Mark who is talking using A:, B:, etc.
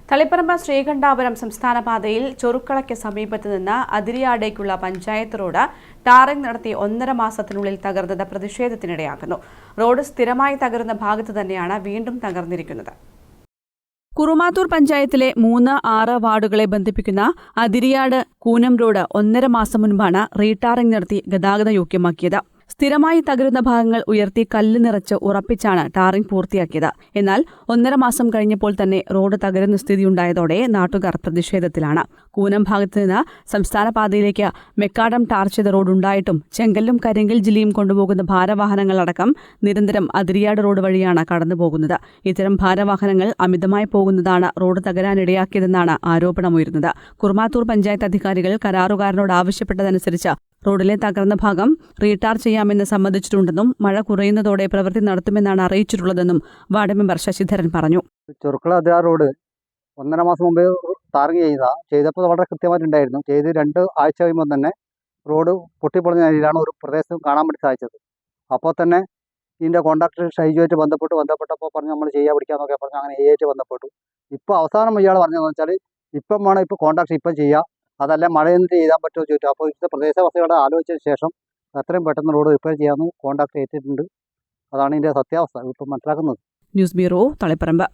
A: തളിപ്പറമ്പ് ശ്രീകണ്ഠാപുരം സംസ്ഥാന പാതയിൽ ചൊറുക്കളയ്ക്ക് സമീപത്ത് നിന്ന് അതിരിയാടേക്കുള്ള പഞ്ചായത്ത് റോഡ് ടാറിംഗ് നടത്തി 1.5 മാസത്തിനുള്ളിൽ തകർന്നത് പ്രതിഷേധത്തിനിടയാക്കുന്നു. റോഡ് സ്ഥിരമായി തകരുന്ന ഭാഗത്ത് തന്നെയാണ് വീണ്ടും തകർന്നിരിക്കുന്നത്. കുറുമാത്തൂർ പഞ്ചായത്തിലെ 3, 6 വാർഡുകളെ ബന്ധിപ്പിക്കുന്ന അതിരിയാട് കൂനം റോഡ് 1.5 മാസം മുൻപാണ് റീടാറിംഗ് നടത്തി ഗതാഗതയോഗ്യമാക്കിയത്. സ്ഥിരമായി തകരുന്ന ഭാഗങ്ങൾ ഉയർത്തി കല്ല് നിറച്ച് ഉറപ്പിച്ചാണ് ടാറിംഗ് പൂർത്തിയാക്കിയത്. എന്നാൽ 1.5 മാസം കഴിഞ്ഞപ്പോൾ തന്നെ റോഡ് തകരുന്ന സ്ഥിതിയുണ്ടായതോടെ നാട്ടുകാർ പ്രതിഷേധത്തിലാണ്. കൂനം ഭാഗത്ത് നിന്ന് സംസ്ഥാന പാതയിലേക്ക് മെക്കാഡം ടാർ ചെയ്ത റോഡുണ്ടായിട്ടും ചെങ്കല്ലും കരിങ്കൽ ജില്ലയും കൊണ്ടുപോകുന്ന ഭാരവാഹനങ്ങളടക്കം നിരന്തരം അതിരിയാട് റോഡ് വഴിയാണ് കടന്നുപോകുന്നത്. ഇത്തരം ഭാരവാഹനങ്ങൾ അമിതമായി പോകുന്നതാണ് റോഡ് തകരാനിടയാക്കിയതെന്നാണ് ആരോപണമുയരുന്നത്. കുറുമാത്തൂർ പഞ്ചായത്ത് അധികാരികൾ കരാറുകാരനോട് ആവശ്യപ്പെട്ടതനുസരിച്ച് റോഡിലെ തകർന്ന ഭാഗം റീടാർ ചെയ്യാമെന്ന് സമ്മതിച്ചിട്ടുണ്ടെന്നും മഴ കുറയുന്നതോടെ പ്രവൃത്തി നടത്തുമെന്നാണ് അറിയിച്ചിട്ടുള്ളതെന്നും വാർഡ് മെമ്പർ ശശിധരൻ പറഞ്ഞു.
B: ചൊറുക്കള അതിരാ റോഡ് 1.5 മാസം മുമ്പേ ടാറിംഗ് ചെയ്തപ്പോൾ വളരെ കൃത്യമായിട്ടുണ്ടായിരുന്നു. ചെയ്ത് 2 ആഴ്ച കഴിയുമ്പോൾ തന്നെ റോഡ് പൊട്ടിപ്പൊളിഞ്ഞ നിലയിലാണ് ഒരു പ്രദേശം കാണാൻ വേണ്ടി സാധിച്ചത്. അപ്പോൾ തന്നെ ഇതിൻ്റെ കോൺട്രാക്ടർ ഷൈജുമായിട്ട് ബന്ധപ്പെട്ടപ്പോൾ പറഞ്ഞു നമ്മൾ ചെയ്യാൻ പിടിക്കാന്നൊക്കെ പറഞ്ഞു. അങ്ങനെ ആയിട്ട് ബന്ധപ്പെട്ടു. ഇപ്പോൾ അവസാനം ഇയാൾ പറഞ്ഞതെന്ന് വെച്ചാൽ ഇപ്പം വേണം, ഇപ്പോൾ കോൺട്രാക്ടർ ഇപ്പം ചെയ്യുക, അതല്ല മഴ എന്നിട്ട് ചെയ്യാൻ പറ്റുമോ ചോദിച്ചു. അപ്പോൾ ഇവിടുത്തെ പ്രദേശവാസികളെ ആലോചിച്ചതിന് ശേഷം എത്രയും പെട്ടെന്ന് റോഡ് റിപ്പയർ ചെയ്യാമെന്ന് കോൺട്രാക്ടർ ഏറ്റിട്ടുണ്ട്. അതാണ് ഇതിൻ്റെ സത്യാവസ്ഥ ഇപ്പം മനസ്സിലാക്കുന്നത്.
A: News bureau, Taliparamba.